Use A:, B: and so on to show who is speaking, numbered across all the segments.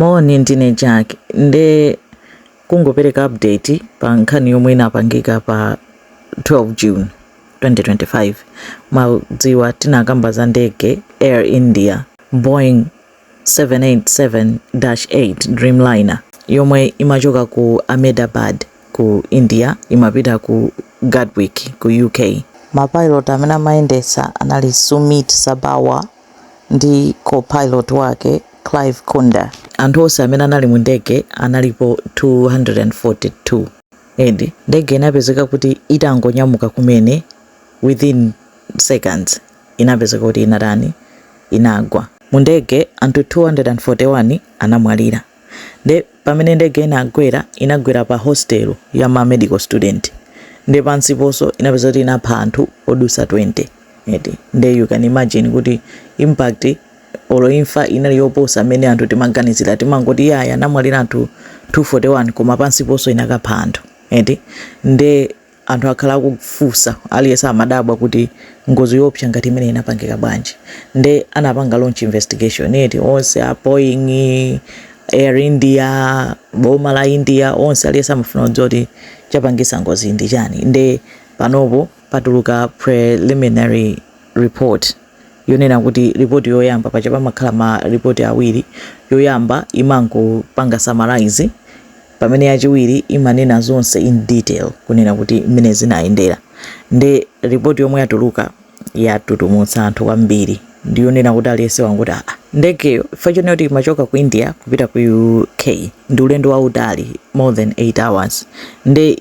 A: Maoni ndine Jack nde kungopereka update pa nkhani yomwe inapangika pa 12 June 2025 madziwa tinakamba za ndege Air India Boeing 787-8 Dreamliner yomwe imachoka ku Ahmedabad ku India imapita ku Gatwick ku UK. Mapilot amene amayendetsa anali Sumit Sabawa ndi co-pilot wake Clive Kunda. Anthu onse amene anali mu ndege analipo 242. Ndege inapezeka kuti itangonyamuka kumene within seconds inapezeka kuti inagwa. Mu ndege anthu 241 anamwalira. Pamene ndege inagwera pa hostel ya ma medical student. Pansi ponso inapezeka kuti inapha anthu odusa 20. You can imagine kuti impact olo imfa inali yoposa amene anthu timaganizira timangoti yaya anamwalira anthu 241 koma pansi ponso inakapha anthu. Anthu akhala kufusa aliyense amadabwa kuti ngozi yopsa ngati imene inapangika bwanji. Anapanga launch investigation onse a Boeing, Air India, boma la India onse aliyense amafuna kudziwa kuti chapangisa ngozi ndi chani. Panopo patuluka preliminary report yonena kuti report yoyamba pachapa makhala ma report awiri. Yoyamba imangopanga summarize pamene yachiwiri imanena zonse in detail kunena kuti mmene zinayendera. Report yomwe yatuluka yatutumutsa anthu kwambiri ndiyonena kuti aliyense wanguti ndegeyo fachonera kuti imachoka ku India kupita ku UK ndi ulendo wautali more than 8 hours.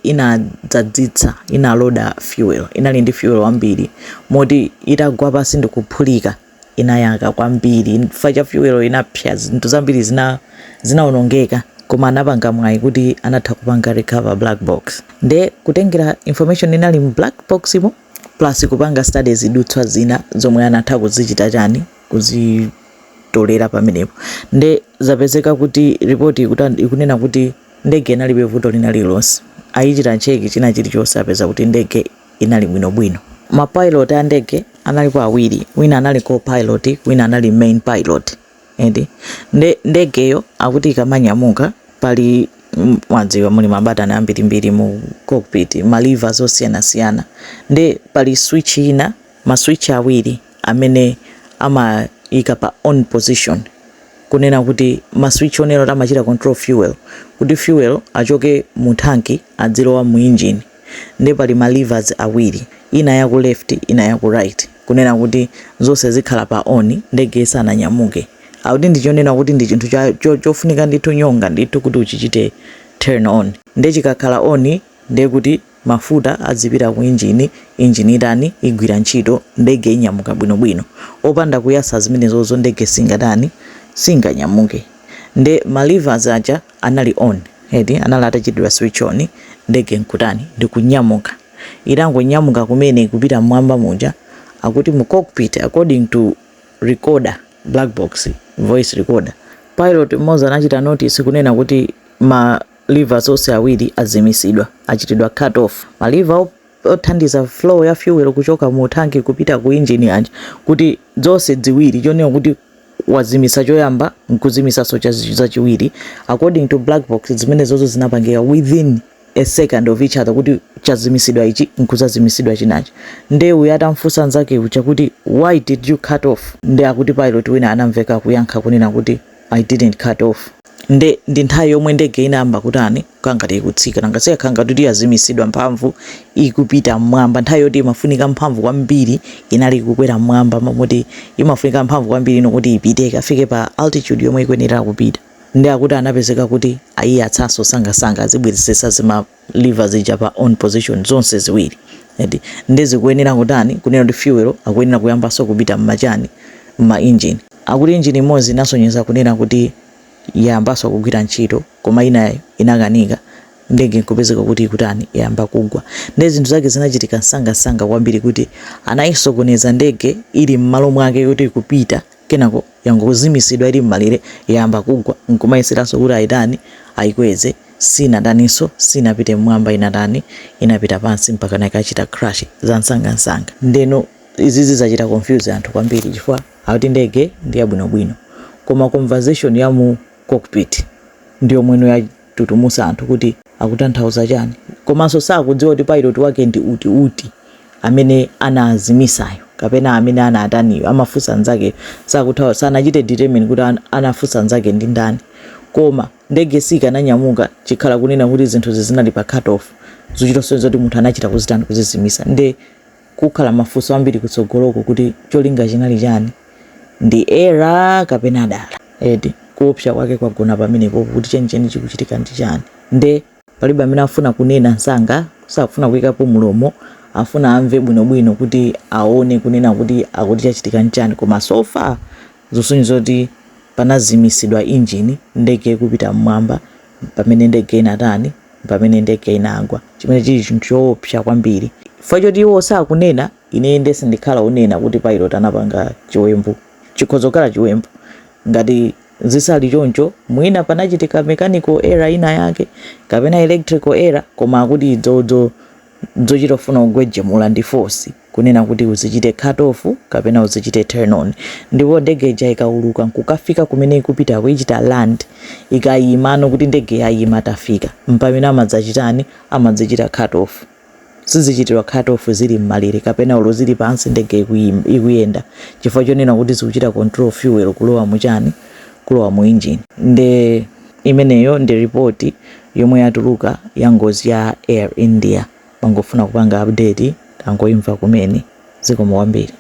A: Inadzadzitsa inaloda fuel inali ndi fuel wambiri moti itagwa pasi ndikuphulika inayaka kwambiri facha fuel inapsa zinthu zambiri zinaonongeka koma anapanga mwayi kuti anatha kupanga recover black box. Kutengera information inali mu black box imo plus kupanga studies idutswa zina zomwe anatha kuzichita kuzitolera pamenepo. Zapezeka kuti report ikunena kuti ndege inalibe vuto linalilonse. Ayichita cheki china chilichonse apeza kuti ndege inali bwinobwino. Mapilot a ndege analipo awiri, wina anali co-pilot, wina anali main pilot. Ndegeyo akuti ikamanyamuka pali mwadziwa muli mabatani ambirimbiri mu cockpit, malivers osiyanasiyana. Pali switch ina, maswitch awiri amene amayika pa on position kunena kuti maswitch onero amachita control fuel kuti fuel achoke mu tanki adzilowa mu engine. Pali malivers awiri, ina ya ku left ina ya ku right kunena kuti zonse zikhala pa on ndege isananyamuke. Auti ndichonena kuti ndi chinthu chofunika ndithu nyonga ndithu kuti uchichite turn on. Chikakhala on kuti mafuta azipita ku engine itani igwira ntchito ndege inyamuka bwinobwino. Opanda kuyasa zimenezozo ndege singanyamuke. Malivers aja anali on anali atachidwa switch on ndege nkutani ndikunyamuka. Itangonyamuka kumene kupita mmwamba muja akuti mu cockpit according to recorder black box voice recorder pilot mmoja anachita notice kunena kuti ma levers onse awiri azimisidwa achitidwa cut off. Maliva othandiza flow ya fuel kuchoka mu tanki kupita ku engine anja kuti zonse ziwiri chonena kuti wazimisa choyamba nkuzimisa chachiwiri according to black box zimene zozo zinapangika within a second of each other kuti chazimisidwa ichi nkuzazimisidwa chinachi. Uyu atamfunsa nzake ucha kuti why did you cut off? Akuti pilot wina anamveka kuyankha kunena kuti I didn't cut off. Ndi nthawi yomwe ndege inayamba kutani kangati ikutsika nangaseka khanga kuti yazimisidwa mphamvu ikupita mmwamba. Nthawi yoti imafunika mphamvu kwambiri inali kukwera mmwamba mamoti imafunika mphamvu kwambiri inokuti ipite ikafike pa altitude yomwe ikuyenera kupita. Akuti anapezeka kuti ayiyatsanso sangasanga azibweresesa zima levers ija pa on position zonse ziwiri. Zikuyenera kutani kunena kuti fuel akuyenera kuyambaso kupita mmachani ma engine. Akuti engine imodzi inasonyeza kunena kuti yayambaso kugwira ntchito koma inayo inakanika ndege nkupezeka kuti ikutani yayamba kugwa. Zinthu zake zinachitika nsangasanga kwambiri kuti anayisokoneza ndege ili mmalo mwake kuti ikupita kenako yangozimisidwa ili mmalire yayamba kugwa nkumayesiranso kuti ayitani ayikweze sinadaninso sinapite mmwamba inapita pansi mpaka nakachita crash za nsangasanga. Izizi zachita confuse anthu kwambiri chifukwa akuti ndege ndi yabwinobwino koma conversation ya mu cockpit ndiyo mwene yatutumusa anthu kuti akutanthauza chani, komanso sakudziwa kuti pilot wake ndi uti amene anazimisayo kapena amene anataniyo. Amafunsa nzake sakuthawa, sanachite determine kuti anafunsa nzake ndi ndani, koma ndege sikananyamuka chikhala kunena kuti zinthu zinali pa cut off zochita zoti munthu anachita kuzitani kuzizimisa. Nde kukhala mafunso ambiri kutsogoloko kuti cholinga chinali chani, ndi era kapena dala. Edi kuopsa kwake kwagona pamenepo kuti chenicheni chikuchitika ndi chani. Nde palibe amene afuna kunena nsanga, safuna kuyikapo mulomo, afuna amve bwinobwino kuti aone kunena kuti akuti chachitika nchani. Koma so far zosonyeza kuti panazimisidwa engine, ndege kupita mmwamba pamene ndege inatani, pamene ndege inagwa, chimene chili chinthu choopsa kwambiri. Facho tiwo sakunena, ine ndese ndikhala unena kuti pilot anapanga chiwembu, chikhozokhala chiwembu. Ngati zisali choncho mwina panachitika mechanical error ina yake kapena electrical error, koma akuti zochita funa kugwejemula ndi force kunena kuti uzichite cut off kapena uzichite turn on. Ndipo ndege ija ikauluka nkukafika kumene ikupita kuichita land, ikayimano kuti ndege yayima tafika, mpamene amadzachitani, amadzichita cut off. Sizichitira cut off zili mmalire kapena ulo zili pansi ndege ikuyenda, chifukwa chonena kuti zikuchita control fuel kulowa muchani, kulowa mu engine. Nde imeneyo ndi report yomwe yatuluka ya ngozi ya Air India. Mangofuna kupanga update tangoimva kumene zikomo kwambiri.